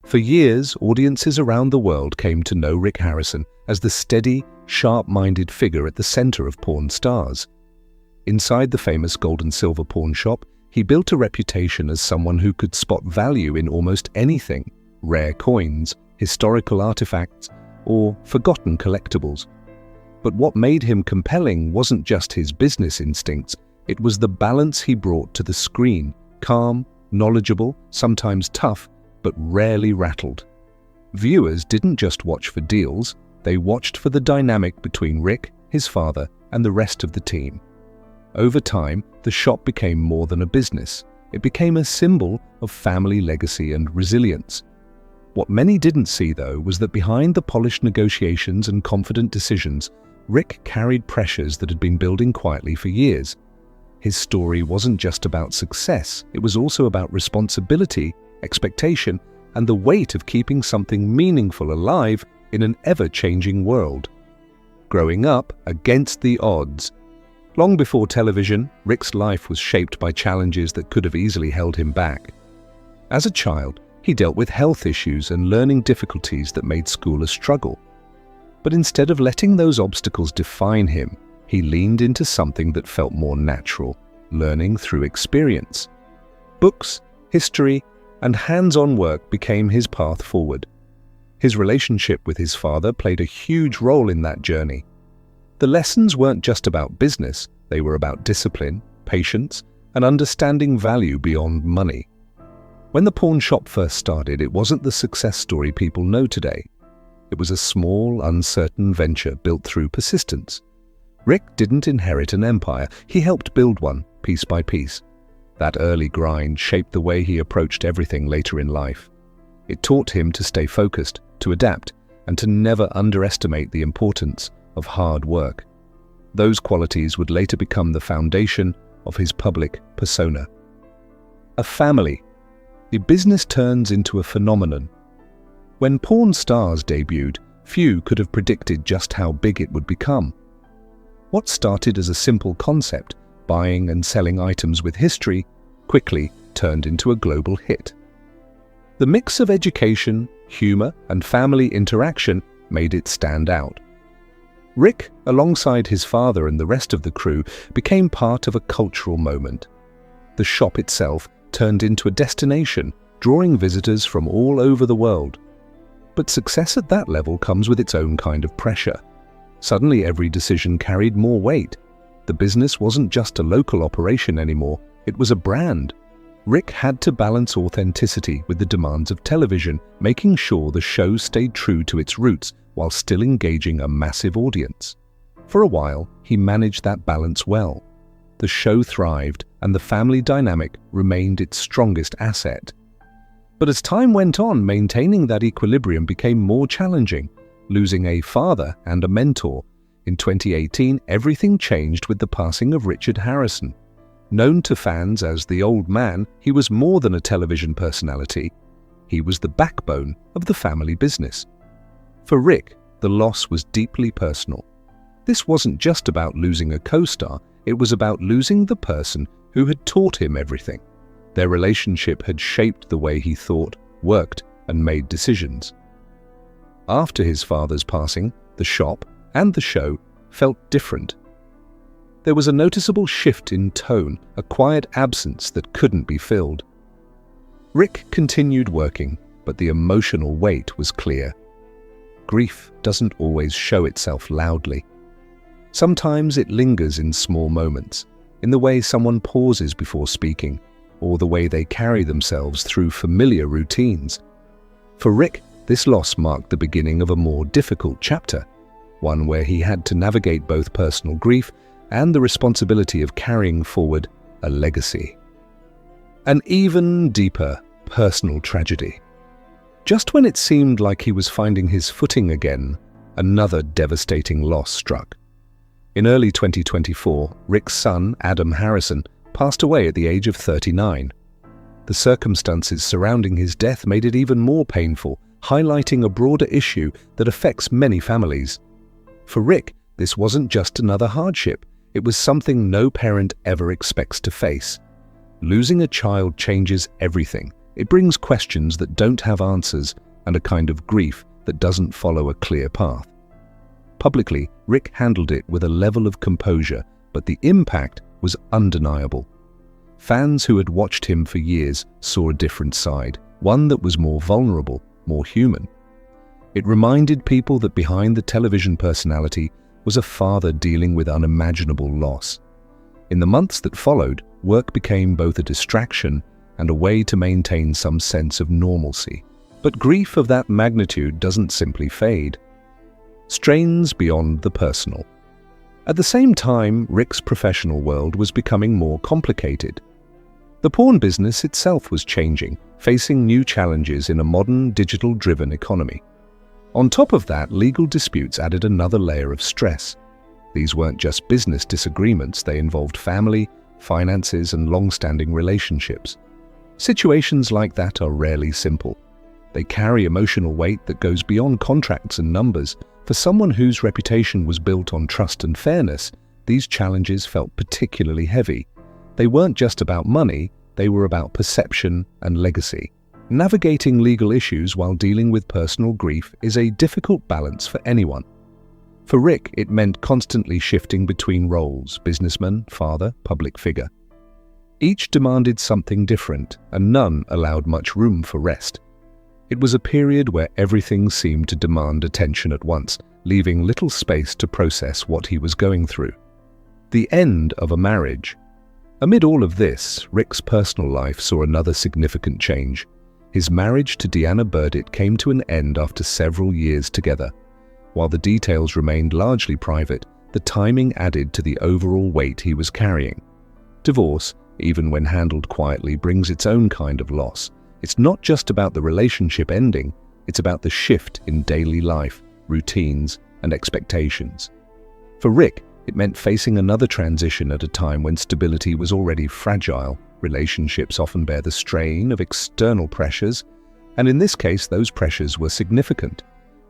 For years, audiences around the world came to know Rick Harrison as the steady, sharp-minded figure at the center of Pawn Stars. Inside the famous gold and silver pawn shop, he built a reputation as someone who could spot value in almost anything: rare coins, historical artifacts, or forgotten collectibles. But what made him compelling wasn't just his business instincts, it was the balance he brought to the screen: calm, knowledgeable, sometimes tough, but rarely rattled. Viewers didn't just watch for deals, they watched for the dynamic between Rick, his father, and the rest of the team. Over time, the shop became more than a business. It became a symbol of family legacy and resilience. What many didn't see, though, was that behind the polished negotiations and confident decisions, Rick carried pressures that had been building quietly for years. His story wasn't just about success, it was also about responsibility, expectation, and the weight of keeping something meaningful alive in an ever-changing world. Growing up against the odds. Long before television, Rick's life was shaped by challenges that could have easily held him back. As a child, he dealt with health issues and learning difficulties that made school a struggle. But instead of letting those obstacles define him, he leaned into something that felt more natural: learning through experience. Books, history, and hands-on work became his path forward. His relationship with his father played a huge role in that journey. The lessons weren't just about business, they were about discipline, patience, and understanding value beyond money. When the pawn shop first started, it wasn't the success story people know today. It was a small, uncertain venture built through persistence. Rick didn't inherit an empire, he helped build one, piece by piece. That early grind shaped the way he approached everything later in life. It taught him to stay focused, to adapt, and to never underestimate the importance of hard work. Those qualities would later become the foundation of his public persona. A family. The business turns into a phenomenon. When Pawn Stars debuted, few could have predicted just how big it would become. What started as a simple concept, buying and selling items with history, quickly turned into a global hit. The mix of education, humor, and family interaction made it stand out. Rick, alongside his father and the rest of the crew, became part of a cultural moment. The shop itself turned into a destination, drawing visitors from all over the world. But success at that level comes with its own kind of pressure. Suddenly every decision carried more weight. The business wasn't just a local operation anymore, it was a brand. Rick had to balance authenticity with the demands of television, making sure the show stayed true to its roots while still engaging a massive audience. For a while, he managed that balance well. The show thrived, and the family dynamic remained its strongest asset. But as time went on, maintaining that equilibrium became more challenging, losing a father and a mentor. In 2018, everything changed with the passing of Richard Harrison. Known to fans as the Old Man, he was more than a television personality. He was the backbone of the family business. For Rick, the loss was deeply personal. This wasn't just about losing a co-star, it was about losing the person who had taught him everything. Their relationship had shaped the way he thought, worked, and made decisions. After his father's passing, the shop and the show felt different. There was a noticeable shift in tone, a quiet absence that couldn't be filled. Rick continued working, but the emotional weight was clear. Grief doesn't always show itself loudly. Sometimes it lingers in small moments, in the way someone pauses before speaking, or the way they carry themselves through familiar routines. For Rick, this loss marked the beginning of a more difficult chapter, one where he had to navigate both personal grief and the responsibility of carrying forward a legacy. An even deeper personal tragedy. Just when it seemed like he was finding his footing again, another devastating loss struck. In early 2024, Rick's son, Adam Harrison, passed away at the age of 39. The circumstances surrounding his death made it even more painful, highlighting a broader issue that affects many families. For Rick, this wasn't just another hardship, it was something no parent ever expects to face. Losing a child changes everything, It brings questions that don't have answers and a kind of grief that doesn't follow a clear path. Publicly, Rick handled it with a level of composure, but the impact was undeniable. Fans who had watched him for years saw a different side, one that was more vulnerable, more human. It reminded people that behind the television personality was a father dealing with unimaginable loss. In the months that followed, work became both a distraction and a way to maintain some sense of normalcy. But grief of that magnitude doesn't simply fade. Strains beyond the personal. At the same time, Rick's professional world was becoming more complicated. The porn business itself was changing, facing new challenges in a modern, digital-driven economy. On top of that, legal disputes added another layer of stress. These weren't just business disagreements, they involved family, finances, and long-standing relationships. Situations like that are rarely simple. They carry emotional weight that goes beyond contracts and numbers. For someone whose reputation was built on trust and fairness, these challenges felt particularly heavy. They weren't just about money, they were about perception and legacy. Navigating legal issues while dealing with personal grief is a difficult balance for anyone. For Rick, it meant constantly shifting between roles: businessman, father, public figure. Each demanded something different, and none allowed much room for rest. It was a period where everything seemed to demand attention at once, leaving little space to process what he was going through. The end of a marriage. Amid all of this, Rick's personal life saw another significant change. His marriage to Deanna Burdett came to an end after several years together. While the details remained largely private, the timing added to the overall weight he was carrying. Divorce, even when handled quietly, brings its own kind of loss. It's not just about the relationship ending, it's about the shift in daily life, routines, and expectations. For Rick, it meant facing another transition at a time when stability was already fragile. Relationships often bear the strain of external pressures, and in this case, those pressures were significant.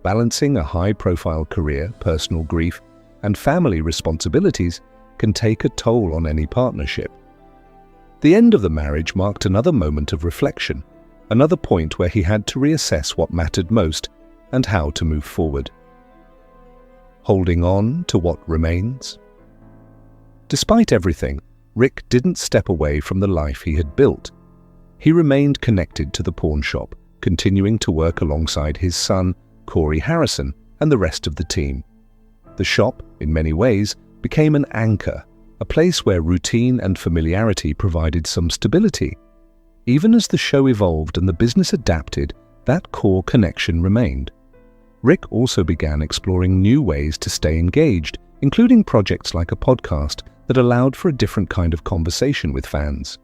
Balancing a high-profile career, personal grief, and family responsibilities can take a toll on any partnership. The end of the marriage marked another moment of reflection, another point where he had to reassess what mattered most and how to move forward. Holding on to what remains. Despite everything, Rick didn't step away from the life he had built. He remained connected to the pawn shop, continuing to work alongside his son, Corey Harrison, and the rest of the team. The shop, in many ways, became an anchor, a place where routine and familiarity provided some stability. Even as the show evolved and the business adapted, that core connection remained. Rick also began exploring new ways to stay engaged, including projects like a podcast that allowed for a different kind of conversation with fans.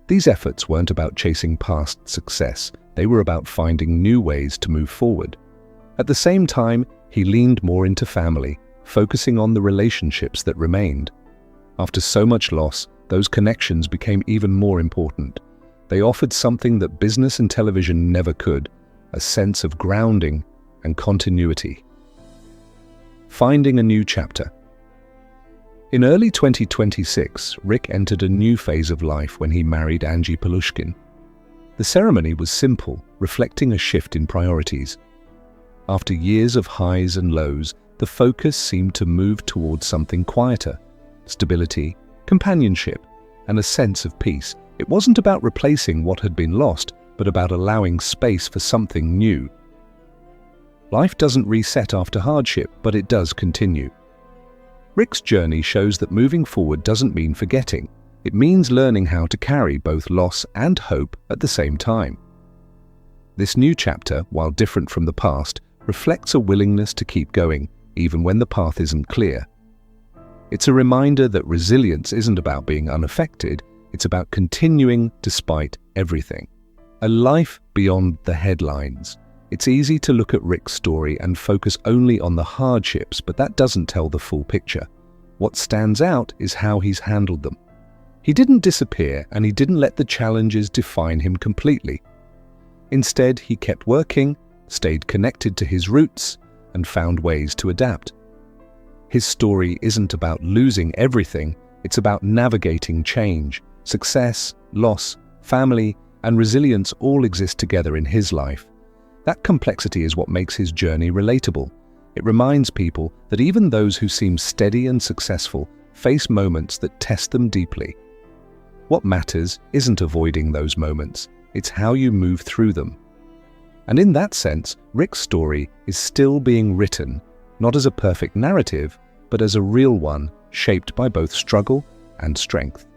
These efforts weren't about chasing past success, they were about finding new ways to move forward. At the same time, he leaned more into family, focusing on the relationships that remained. After so much loss, those connections became even more important. They offered something that business and television never could: a sense of grounding and continuity. Finding a new chapter. In early 2026, Rick entered a new phase of life when he married Angie Pelushkin. The ceremony was simple, reflecting a shift in priorities. After years of highs and lows, the focus seemed to move towards something quieter: stability, companionship, and a sense of peace. It wasn't about replacing what had been lost, but about allowing space for something new. Life doesn't reset after hardship, but it does continue. Rick's journey shows that moving forward doesn't mean forgetting. It means learning how to carry both loss and hope at the same time. This new chapter, while different from the past, reflects a willingness to keep going, even when the path isn't clear. It's a reminder that resilience isn't about being unaffected, it's about continuing despite everything. A life beyond the headlines. It's easy to look at Rick's story and focus only on the hardships, but that doesn't tell the full picture. What stands out is how he's handled them. He didn't disappear, and he didn't let the challenges define him completely. Instead, he kept working, stayed connected to his roots, and found ways to adapt. His story isn't about losing everything, it's about navigating change, success, loss, family, and resilience all exist together in his life. That complexity is what makes his journey relatable. It reminds people that even those who seem steady and successful face moments that test them deeply. What matters isn't avoiding those moments, it's how you move through them. And in that sense, Rick's story is still being written, not as a perfect narrative, but as a real one shaped by both struggle and strength.